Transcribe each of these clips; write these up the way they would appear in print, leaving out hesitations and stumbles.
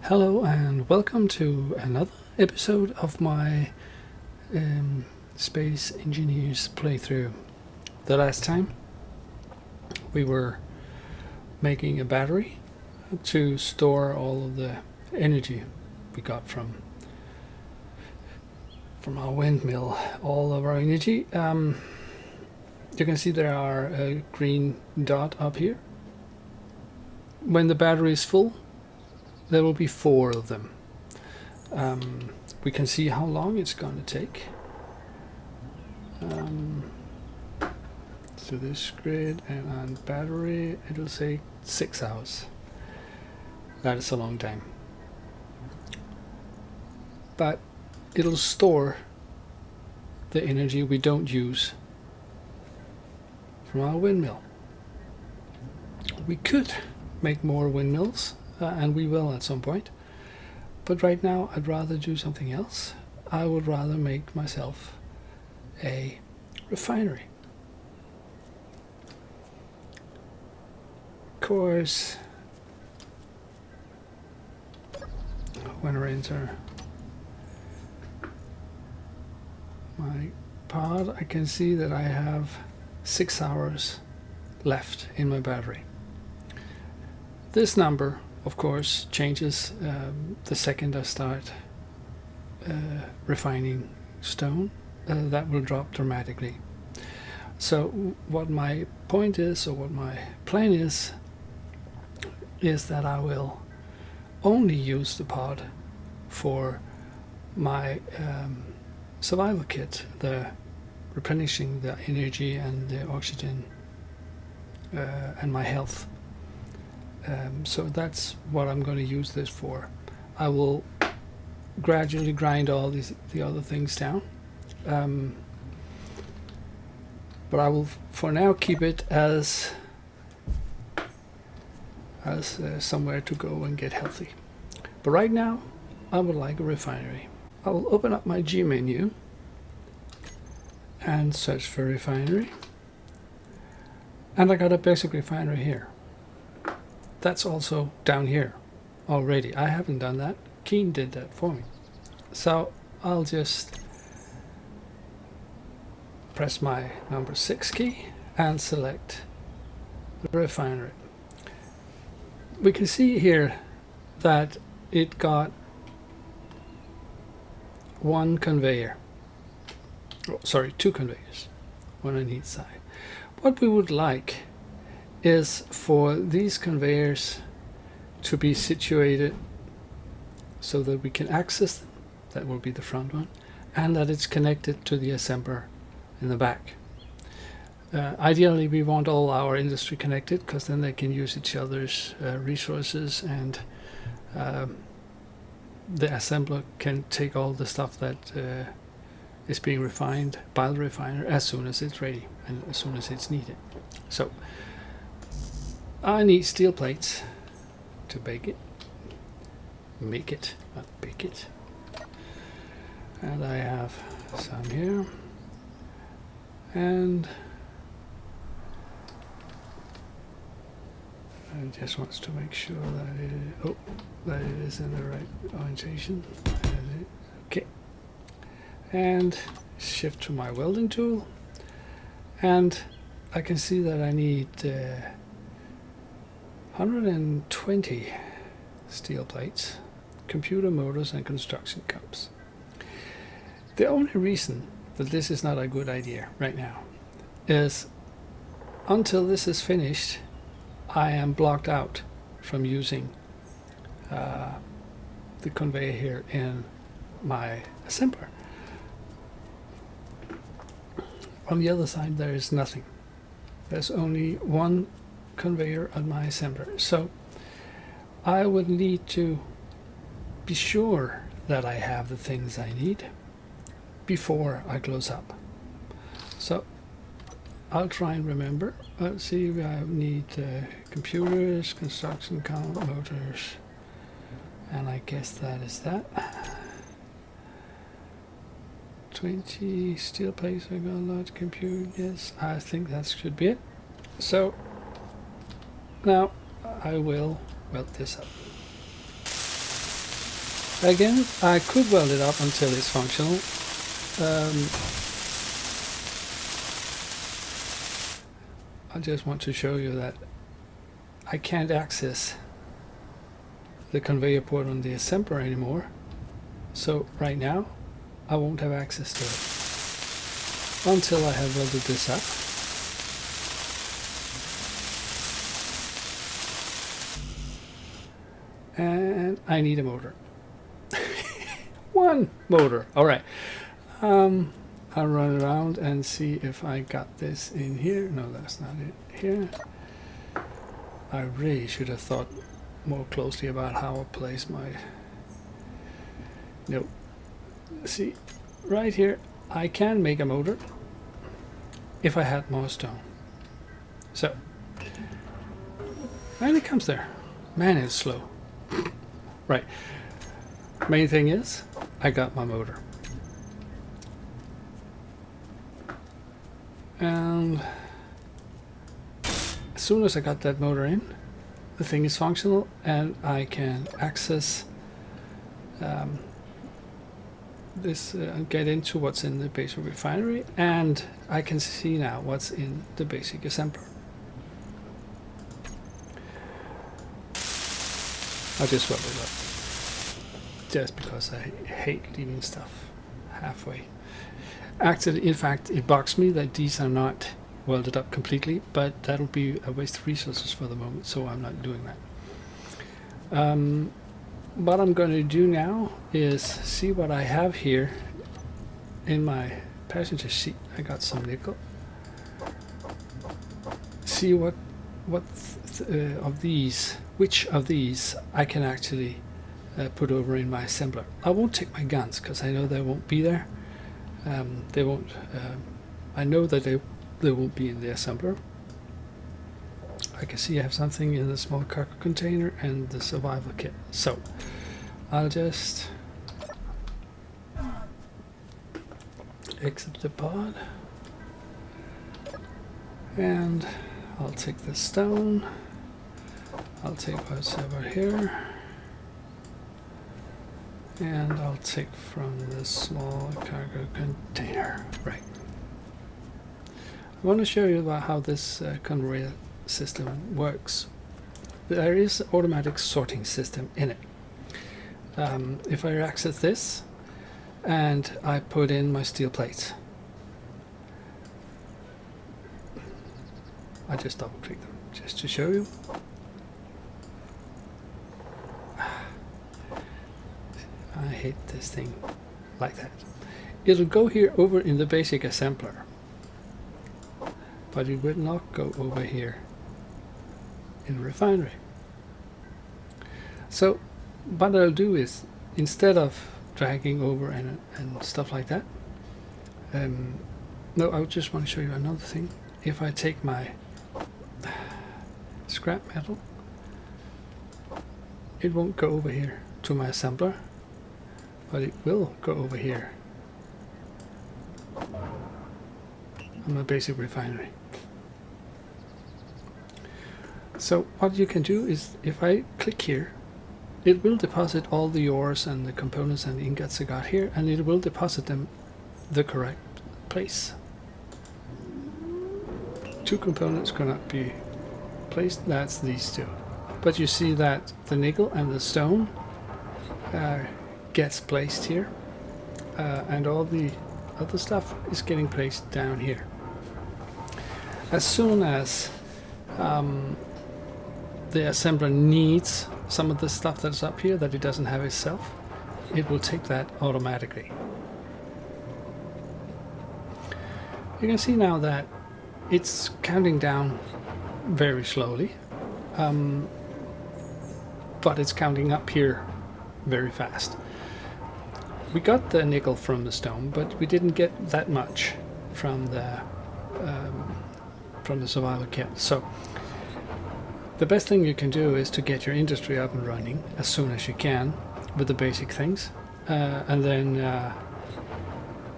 Hello and welcome to another episode of my Space Engineers playthrough. The last time we were making a battery to store all of the energy we got from our windmill, all of our energy. You can see there are a green dot up here. When the battery is full, there will be 4 of them. We can see how long it's going to take. So this grid and on battery, it'll say 6 hours. That is a long time. But it'll store the energy we don't use from our windmill. We could make more windmills, and we will at some point. But right now, I'd rather do something else. I would rather make myself a refinery. Of course, when I enter my pod, I can see that I have 6 hours left in my battery. This number, of course, changes the second I start refining stone. That will drop dramatically. So what my point is, or what my plan is that I will only use the pod for my survival kit, the replenishing the energy and the oxygen and my health. So that's what I'm going to use this for. I will gradually grind all the other things down, but I will for now keep it as somewhere to go and get healthy. But right now I would like a refinery. I will open up my G menu and search for refinery, and I got a basic refinery here. That's also down here already. I haven't done that. Keen did that for me. So I'll just press my number 6 key and select the refinery. We can see here that it got 1 conveyor. Oh, sorry, 2 conveyors, 1 on each side. What we would like is for these conveyors to be situated so that we can access them. That will be the front one, and that it's connected to the assembler in the back. Ideally, we want all our industry connected, because then they can use each other's resources, and the assembler can take all the stuff that is being refined by the refiner as soon as it's ready and as soon as it's needed. So I need steel plates to make it, not bake it. And I have some here. And I just wants to make sure that it is in the right orientation. Okay. And shift to my welding tool. And I can see that I need 120 steel plates, computer motors, and construction cups. The only reason that this is not a good idea right now is until this is finished, I am blocked out from using the conveyor here in my assembler. On the other side, there is nothing. There's only 1 conveyor on my assembler. So I would need to be sure that I have the things I need before I close up. So I'll try and remember. Let's see, I need computers, construction motors, and I guess that is that. 20 steel plates, I got a lot of compute. Yes, I think that should be it. So now I will weld this up. Again, I could weld it up until it's functional. I just want to show you that I can't access the conveyor port on the assembler anymore. So right now, I won't have access to it until I have welded this up. And I need a motor. One motor. All right. I'll run around and see if I got this in here. No, that's not it here. I really should have thought more closely about how I place my... Nope. See, right here, I can make a motor if I had more stone. So, and it comes there. Man, it's slow. Right. Main thing is, I got my motor. And as soon as I got that motor in, the thing is functional and I can access this and get into what's in the basic refinery, and I can see now what's in the basic assembler. I'll just weld it up, just because I hate leaving stuff halfway. Actually, in fact, it bugs me that these are not welded up completely, but that'll be a waste of resources for the moment, so I'm not doing that. What I'm going to do now is see what I have here in my passenger seat. I got some nickel. See what of these, which of these I can actually put over in my assembler. I won't take my guns because I know they won't be there. They won't. I know that they won't be in the assembler. I can see I have something in the small cargo container and the survival kit. So I'll just exit the pod and I'll take the stone. I'll take what's over here and I'll take from the small cargo container. Right. I want to show you about how this conveyor system works. There is an automatic sorting system in it. If I access this and I put in my steel plates, I just double click them just to show you. I hate this thing like that. It'll go here over in the basic assembler, but it will not go over here in the refinery. So what I'll do is, instead of dragging over and stuff like that, no, I just want to show you another thing. If I take my scrap metal, it won't go over here to my assembler, but it will go over here on my basic refinery. So what you can do is, if I click here, it will deposit all the ores and the components and the ingots I got here, and it will deposit them the correct place. Two components cannot be placed, that's these two. But you see that the nickel and the stone gets placed here, and all the other stuff is getting placed down here. As soon as the assembler needs some of the stuff that's up here that it doesn't have itself, it will take that automatically. You can see now that it's counting down very slowly, but it's counting up here very fast. We got the nickel from the stone, but we didn't get that much from the survival kit. So the best thing you can do is to get your industry up and running as soon as you can with the basic things, and then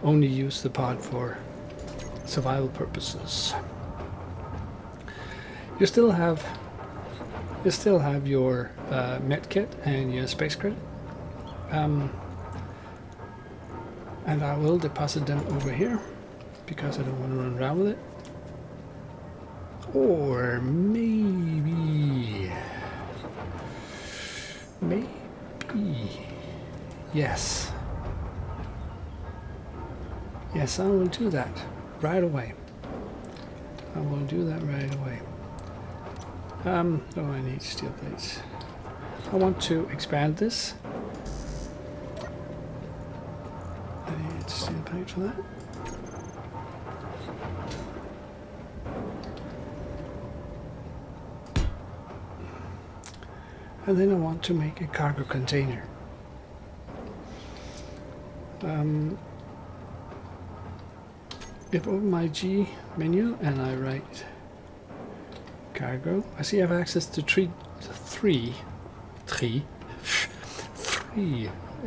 only use the pod for survival purposes. You still have your med kit and your space credit. And I will deposit them over here because I don't want to run around with it. Or maybe, yes. Yes, I will do that right away. I will do that right away. Oh, I need steel plates. I want to expand this. I need steel plate for that. And then I want to make a cargo container. If I open my G menu and I write cargo, I see I have access to three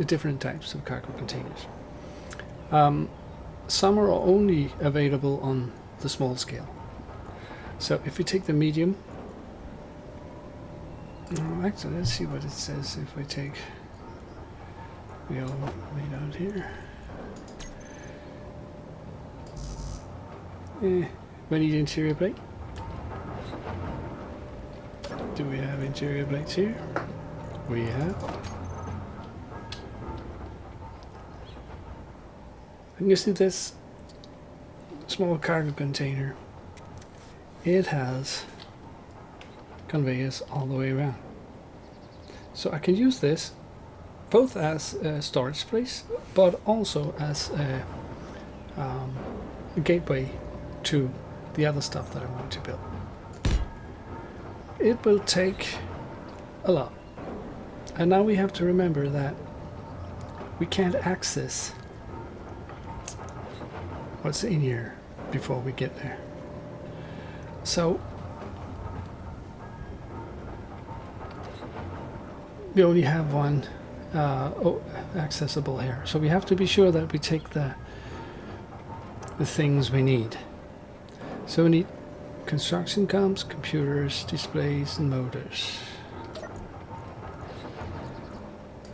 different types of cargo containers. Some are only available on the small scale. So if we take the medium, actually let's see what it says if we take the all made out here. We need interior plate. Do we have interior plates here? We have. And you see this small cargo container, it has conveyors all the way around. So I can use this both as a storage place, but also as a gateway to the other stuff that I want to build. It will take a lot. And now we have to remember that we can't access what's in here before we get there. So we only have one accessible here. So we have to be sure that we take the things we need. So we need construction comms, computers, displays, and motors.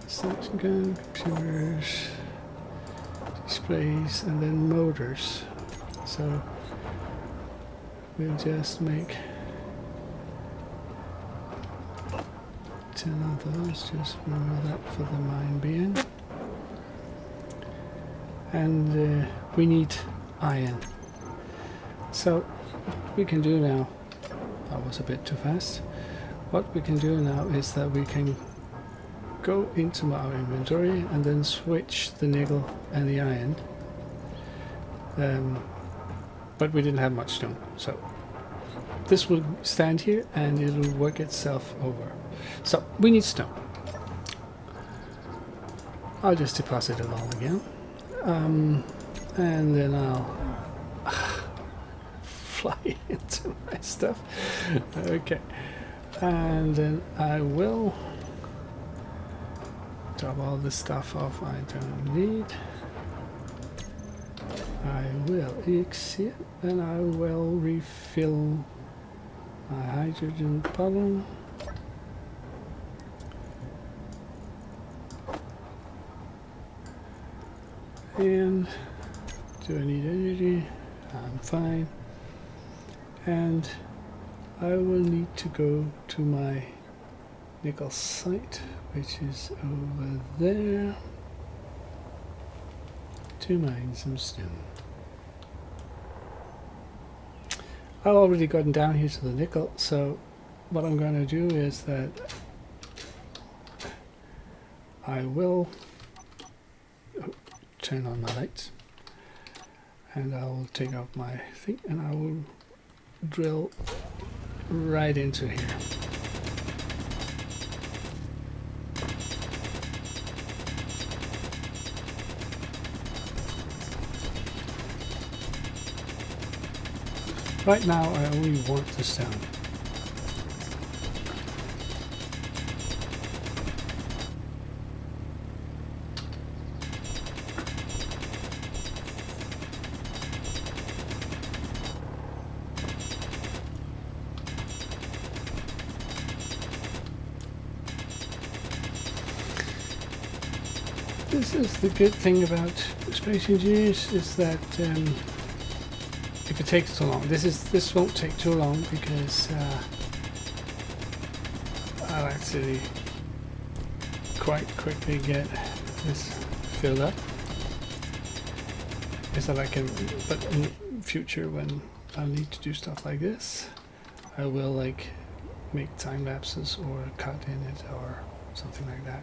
Construction comms, computers, displays, and then motors. So we'll just make 10 of those, just remember that for the mine being. And we need iron. So what we can do now, that was a bit too fast. What we can do now is that we can go into our inventory and then switch the nickel and the iron. But we didn't have much stone, so this will stand here and it'll work itself over. So we need stone. I'll just deposit it all again, and then I'll fly into my stuff. Okay, and then I will drop all the stuff off I don't need. I will exit and I will refill my hydrogen bottle. And do I need energy? I'm fine. And I will need to go to my nickel site, which is over there, to mine some stone. I've already gotten down here to the nickel, so what I'm going to do is that I will turn on my lights and I will take out my thing and I will drill right into here. Right now I only want the stone. This is the good thing about Space Engineers, is that if it takes too long, this won't take too long, because I'll actually quite quickly get this filled up, is that I can, but in the future when I need to do stuff like this, I will like make time lapses or cut in it or something like that.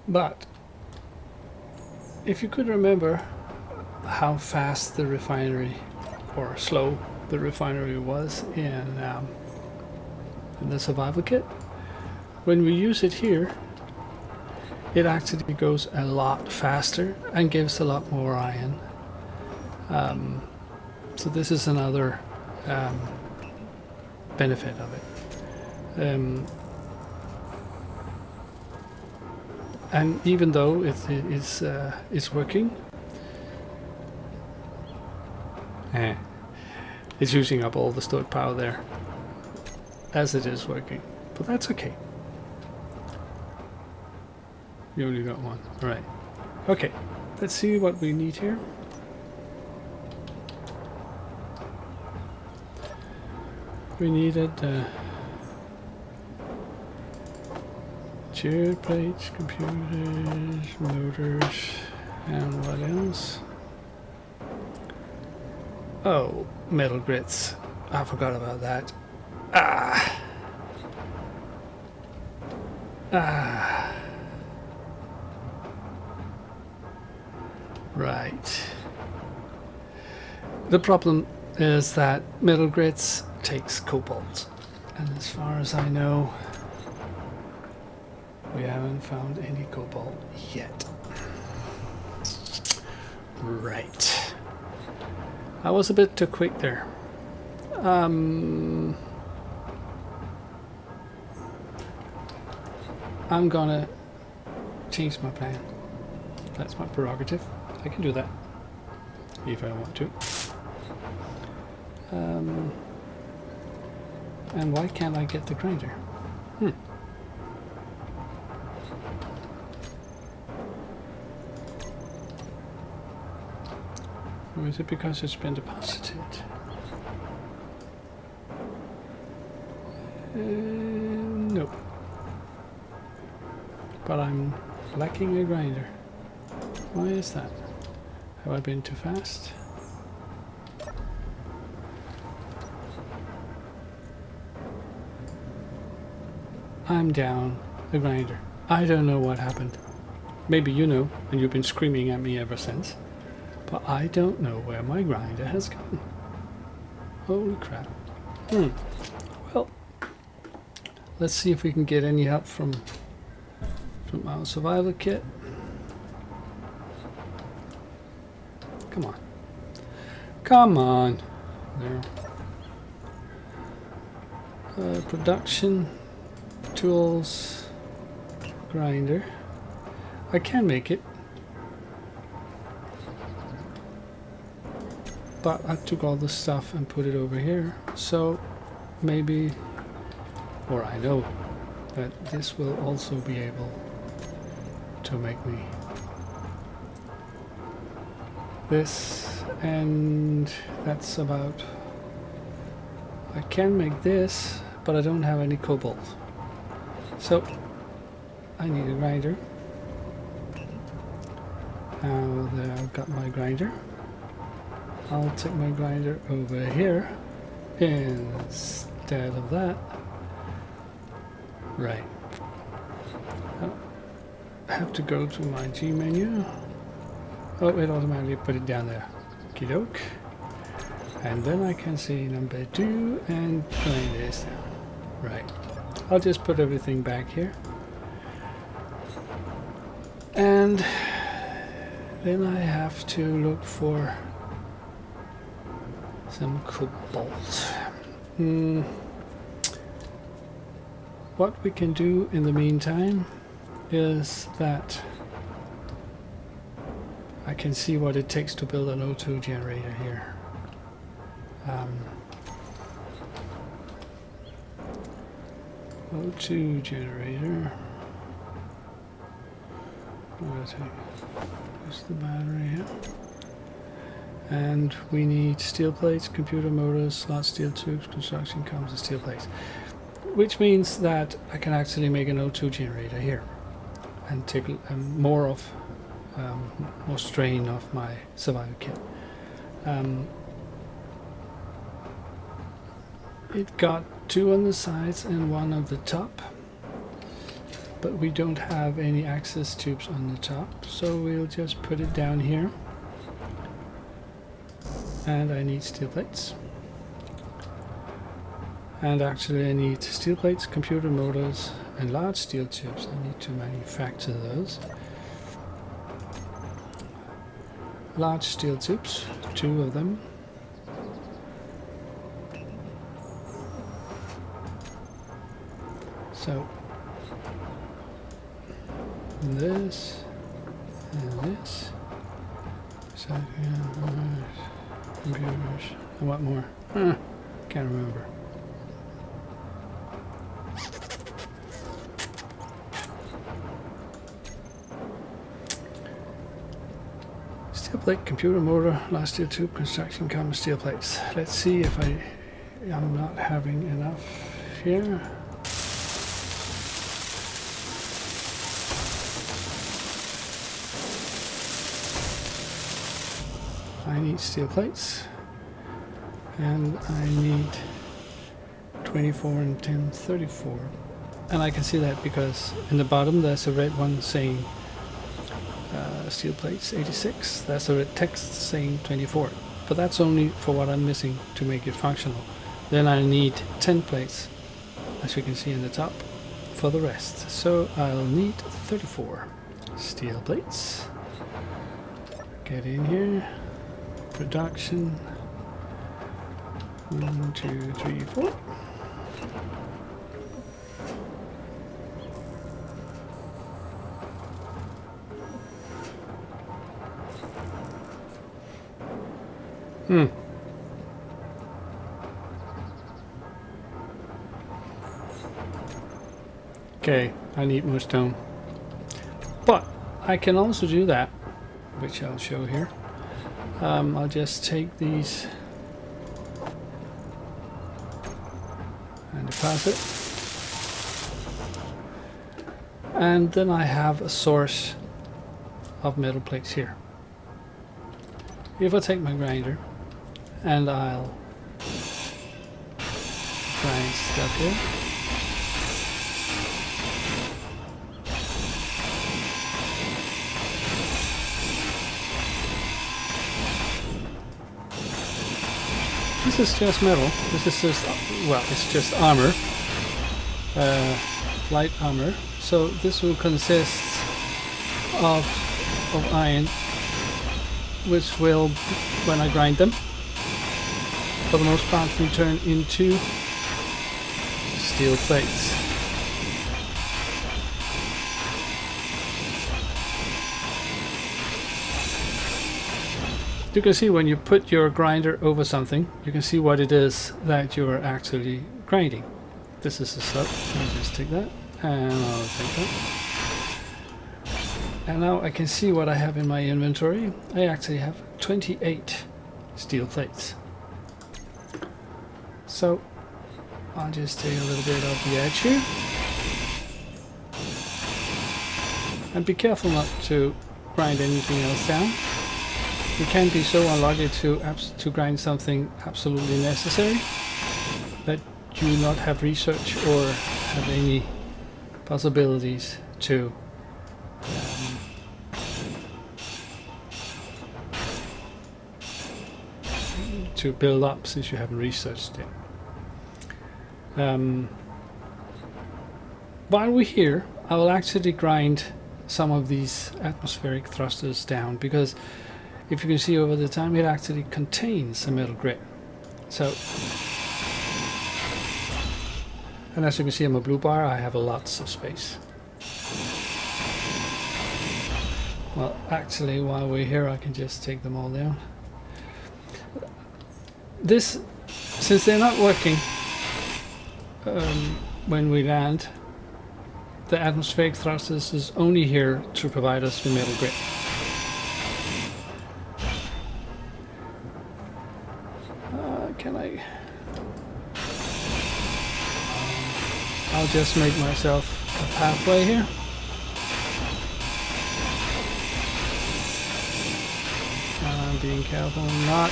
But if you could remember how fast the refinery, or slow the refinery was in the survival kit, when we use it here, it actually goes a lot faster and gives a lot more iron. So this is another benefit of it. And even though it's working, it's using up all the stored power there as it is working, but that's okay. You only got one. All right. Okay, let's see what we need here. We needed chair plates, computers, motors, and what else? Oh, metal grits. I forgot about that. Right. The problem is that metal grits takes cobalt, and as far as I know, we haven't found any cobalt yet. Right. I was a bit too quick there. I'm gonna change my plan. That's my prerogative. I can do that if I want to. And why can't I get the grinder? Or is it because it's been deposited? No. But I'm lacking a grinder. Why is that? Have I been too fast? I'm down the grinder. I don't know what happened. Maybe you know, and you've been screaming at me ever since. But I don't know where my grinder has gone. Holy crap. Well, let's see if we can get any help from our survival kit. Come on. Come on. There. Production, tools, grinder. I can make it. But I took all the stuff and put it over here. So maybe, or I know that this will also be able to make me this, and that's about, I can make this, but I don't have any cobalt, so I need a grinder. Now that I've got my grinder, I'll take my grinder over here instead of that. Right. I have to go to my G menu. Oh, it automatically put it down there. Okey-doke. And then I can see number 2 and grind this down. Right. I'll just put everything back here. And then I have to look for some cobalt. What we can do in the meantime is that I can see what it takes to build an O2 generator here. O2 generator. I'm going to take just the battery here. And we need steel plates, computer motors, large steel tubes, construction comes with steel plates. Which means that I can actually make an O2 generator here and take more strain off my survival kit. It got 2 on the sides and 1 on the top, but we don't have any access tubes on the top, so we'll just put it down here. And I need steel plates. And actually I need steel plates, computer motors, and large steel tubes. I need to manufacture those. Large steel tubes, 2 of them. So this and this. So computers. And what more? Can't remember. Steel plate, computer motor, large steel tube, construction common steel plates. Let's see if I'm not having enough here. I need steel plates, and I need 24 and 10, 34. And I can see that because in the bottom there's a red one saying steel plates 86. That's a red text saying 24. But that's only for what I'm missing to make it functional. Then I need 10 plates, as you can see in the top, for the rest. So I'll need 34 steel plates. Get in here. Production 1, 2, 3, 4. Okay, I need more stone. But I can also do that, which I'll show here. I'll just take these and deposit, and then I have a source of metal plates here. If I take my grinder and I'll grind stuff here, this is just metal. This is just, well, it's just armor, light armor. So this will consist of iron, which will, when I grind them, for the most part, will turn into steel plates. You can see when you put your grinder over something, you can see what it is that you are actually grinding. This is the stuff. I'll just take that, and I'll take that. And now I can see what I have in my inventory. I actually have 28 steel plates. So I'll just take a little bit of the edge here. And be careful not to grind anything else down. You can be so unlucky to grind something absolutely necessary that you not have research or have any possibilities to build up, since you haven't researched it. While we're here, I will actually grind some of these atmospheric thrusters down, because if you can see over the time, it actually contains a metal grit. So, and as you can see on my blue bar, I have lots of space. Well, actually, while we're here, I can just take them all down. This, since they're not working when we land, the atmospheric thrusters is only here to provide us with metal grip. Can I? I'll just make myself a pathway here. I'm being careful not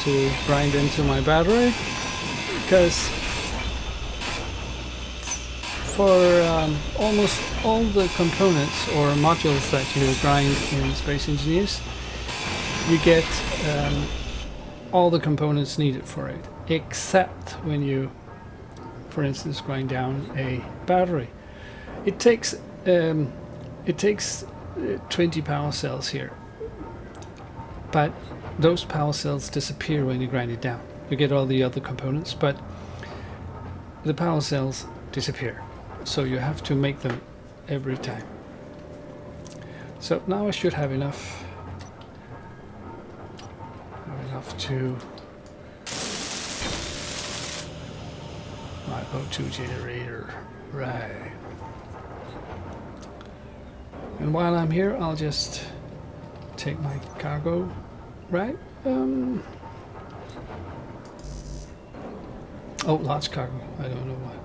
to grind into my battery, because for almost all the components or modules that you grind in Space Engineers, you get all the components needed for it, except when you, for instance, grind down a battery. It takes 20 power cells here, but those power cells disappear when you grind it down. You get all the other components, but the power cells disappear. So you have to make them every time. So now I should have enough to my O2 generator, right? And while I'm here, I'll just take my cargo, right? Oh, large cargo. I don't know why.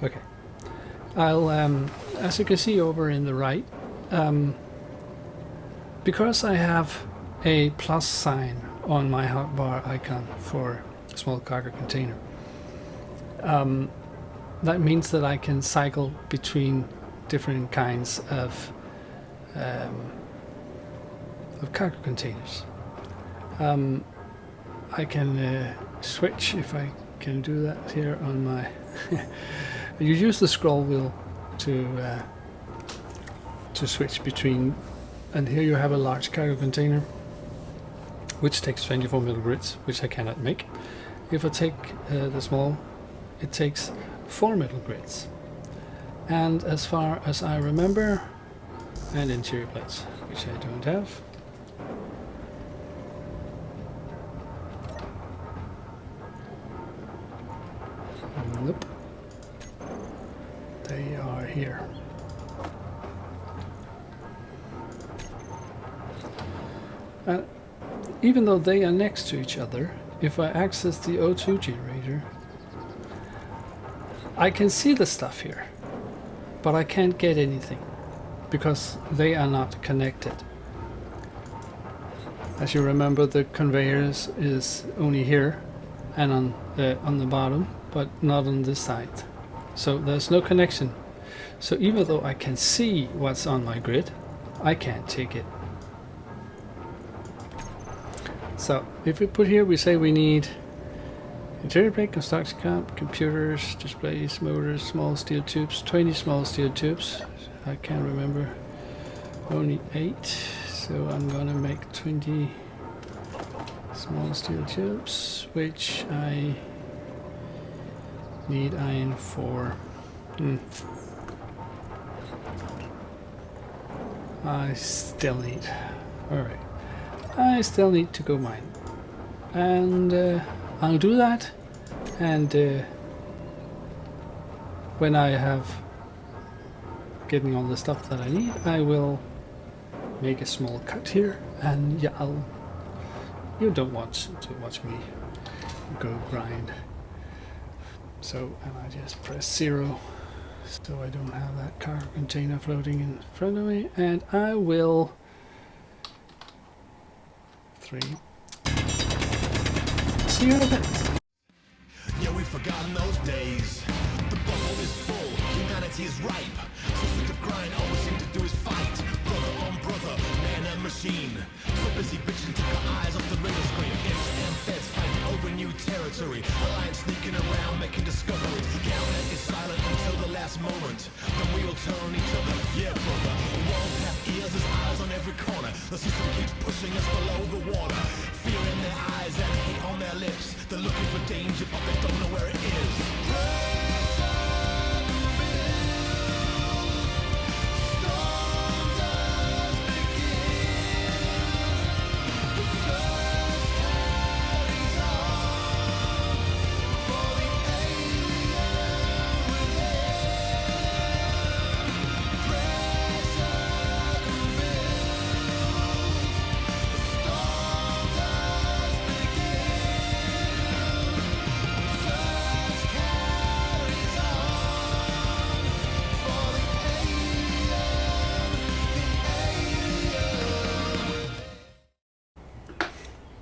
Okay. I'll, as you can see over in the right, because I have a plus sign on my hotbar icon for small cargo container, that means that I can cycle between different kinds of cargo containers. I can switch, if I can do that here on my you use the scroll wheel to switch between, and here you have a large cargo container which takes 24 metal grids, which I cannot make. If I take the small, it takes 4 metal grids, and as far as I remember, and interior plates, which I don't have. Nope. They are here. Even though they are next to each other, if I access the O2 generator, I can see the stuff here, but I can't get anything because they are not connected. As you remember, the conveyors is only here and on the bottom, but not on this side. So there's no connection. So even though I can see what's on my grid, I can't take it. So if we put here, we say we need interior plate, construction camp, computers, displays, motors, small steel tubes, 20 small steel tubes. I can't remember, only 8. So I'm gonna make 20 small steel tubes, which I need iron for. I still need. Alright. I still need to go mine. And I'll do that. And when I have getting all the stuff that I need, I will make a small cut here. And yeah, you don't want to watch me go grind. So, and I just press 0 so I don't have that cargo container floating in front of me, and I will 3 see you in a bit. Yeah, we've forgotten those days. The bubble is full, humanity is ripe. So sick of grind, all we seem to do is fight. Brother on brother, man and machine. So busy bitching, took our eyes off the radar screen. Imps and feds fighting over new territory. Alliance sneaking around, making discoveries. Galnet is silent until the last moment. Then we will turn on each other. Yeah, brother. We won't have ears, there's eyes on every corner. The system keeps pushing us below the water. Fear in their eyes and hate on their lips. They're looking for danger, but they don't know where it is.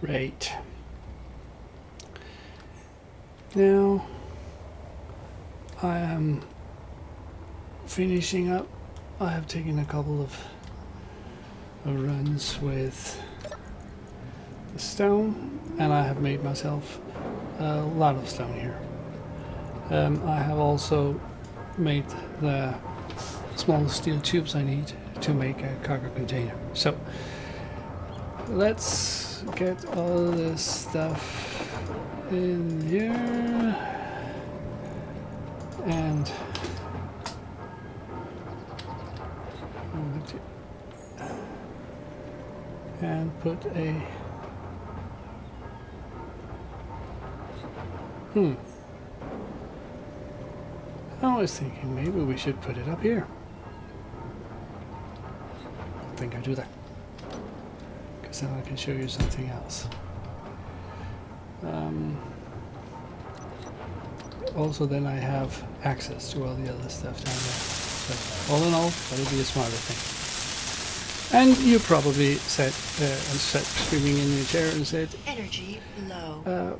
Right. Now I am finishing up. I have taken a couple of runs with the stone, and I have made myself a lot of stone here. I have also made the small steel tubes I need to make a cargo container. So let's get all this stuff in here and put a I was thinking maybe we should put it up here. I think I do that, because then I can show you something else. Also, then I have access to all the other stuff down there. So all in all, that'll be a smarter thing. And you probably said, screaming in your chair and said, energy low.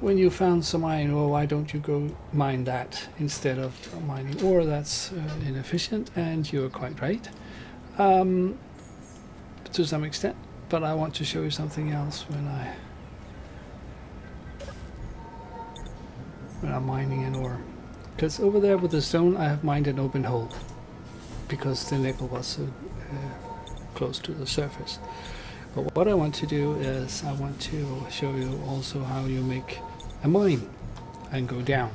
when you found some iron ore, why don't you go mine that instead of mining ore? That's inefficient, and you're quite right, to some extent. But I want to show you something else when I'm mining an ore. Because over there with the stone, I have mined an open hole because the nickel was so close to the surface. But what I want to do is I want to show you also how you make a mine and go down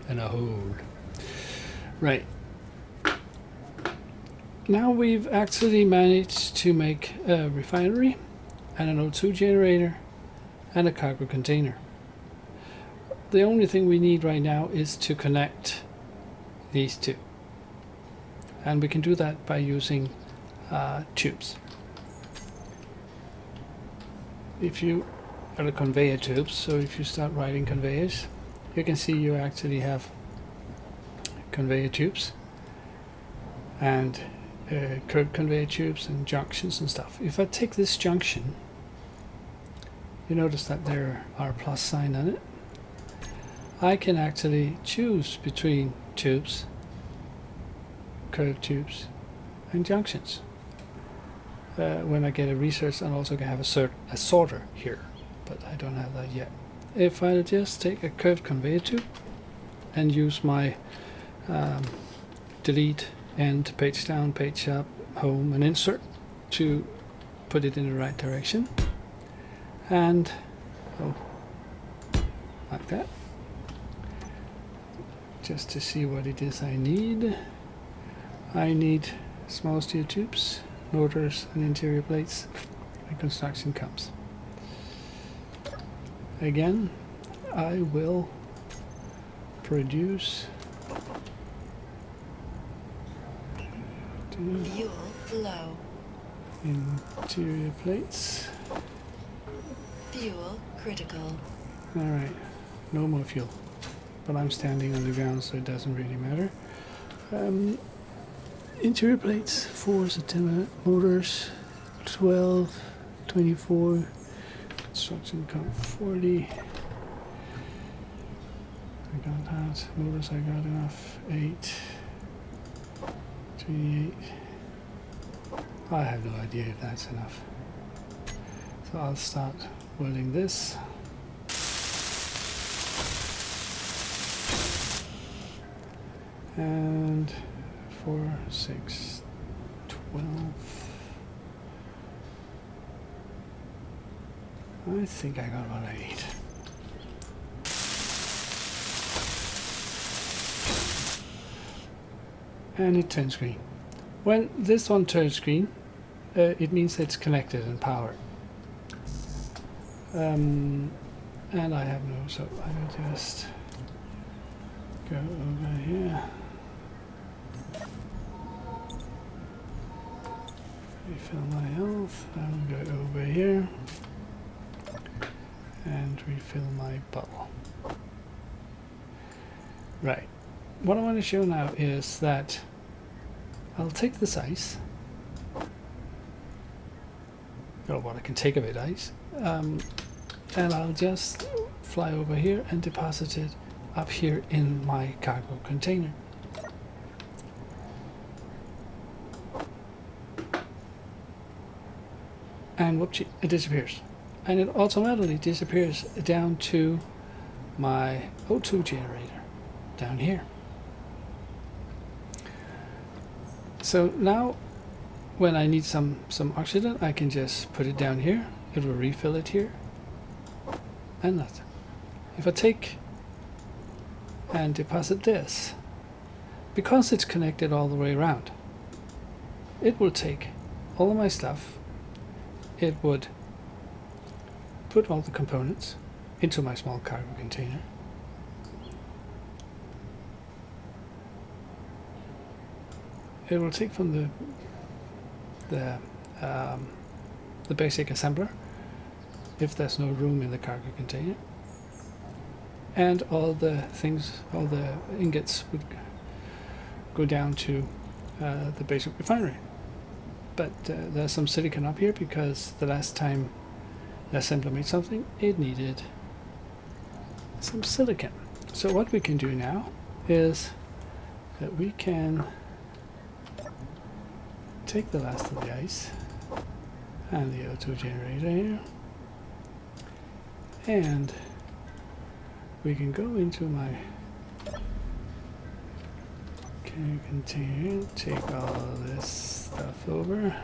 in a hole. Right. Now we've actually managed to make a refinery and an O2 generator and a cargo container. The only thing we need right now is to connect these two. And we can do that by using tubes. If you are the conveyor tubes, so if you start writing conveyors, you can see you actually have conveyor tubes and curved conveyor tubes and junctions and stuff. If I take this junction, you notice that there are plus sign on it. I can actually choose between tubes, curved tubes, and junctions. When I get a research, and also can have a sorter here, but I don't have that yet. If I just take a curved conveyor tube and use my delete, end, page down, page up, home, and insert to put it in the right direction, and like that, just to see what it is I need. I need small steel tubes, motors, and interior plates, and construction comes. Again, I will produce Fuel low. interior plates. Fuel critical. Alright, no more fuel, but I'm standing on the ground, so it doesn't really matter. Interior plates, 4 September motors, 12, 24, construction count 40. I got that. Motors I got enough. 8, 28. I have no idea if that's enough. So I'll start welding this. And 4, 6, 12. I think I got what I need. And it turns green. When this one turns green, it means it's connected and powered. And I have no, so I will just go over here. Refill my health. I will go over here and refill my bottle. Right. What I want to show now is that I'll take this ice or what I can take of it, ice. And I'll just fly over here and deposit it up here in my cargo container. And whoopsie, it disappears. And it automatically disappears down to my O2 generator down here. So now when I need some oxygen, I can just put it down here. It will refill it here. And that. If I take and deposit this, because it's connected all the way around, it will take all of my stuff. It would put all the components into my small cargo container. It will take from the basic assembler, if there's no room in the cargo container, and all the things, all the ingots would go down to the basic refinery. But there's some silicon up here because the last time the assembler made something, it needed some silicon. So what we can do now is that we can take the last of the ice and the O2 generator here, and we can go into my container, take all this stuff over,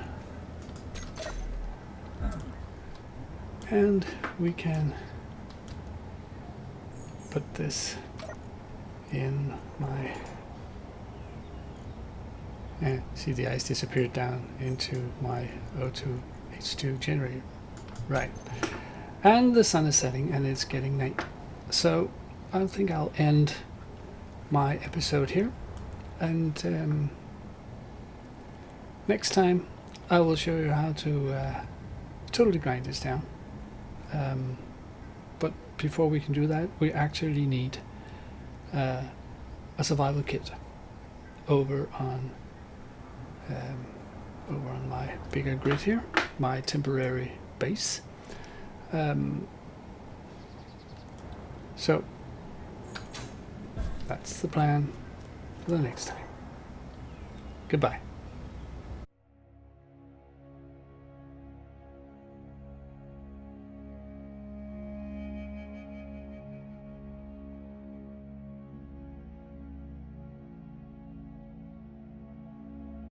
and we can put this in my, and see the ice disappeared down into my O2 H2 generator. Right. And the sun is setting and it's getting night. So I think I'll end my episode here. And next time I will show you how to totally grind this down. But before we can do that, we actually need a survival kit over on my bigger grid here, my temporary base. So that's the plan for the next time. Goodbye.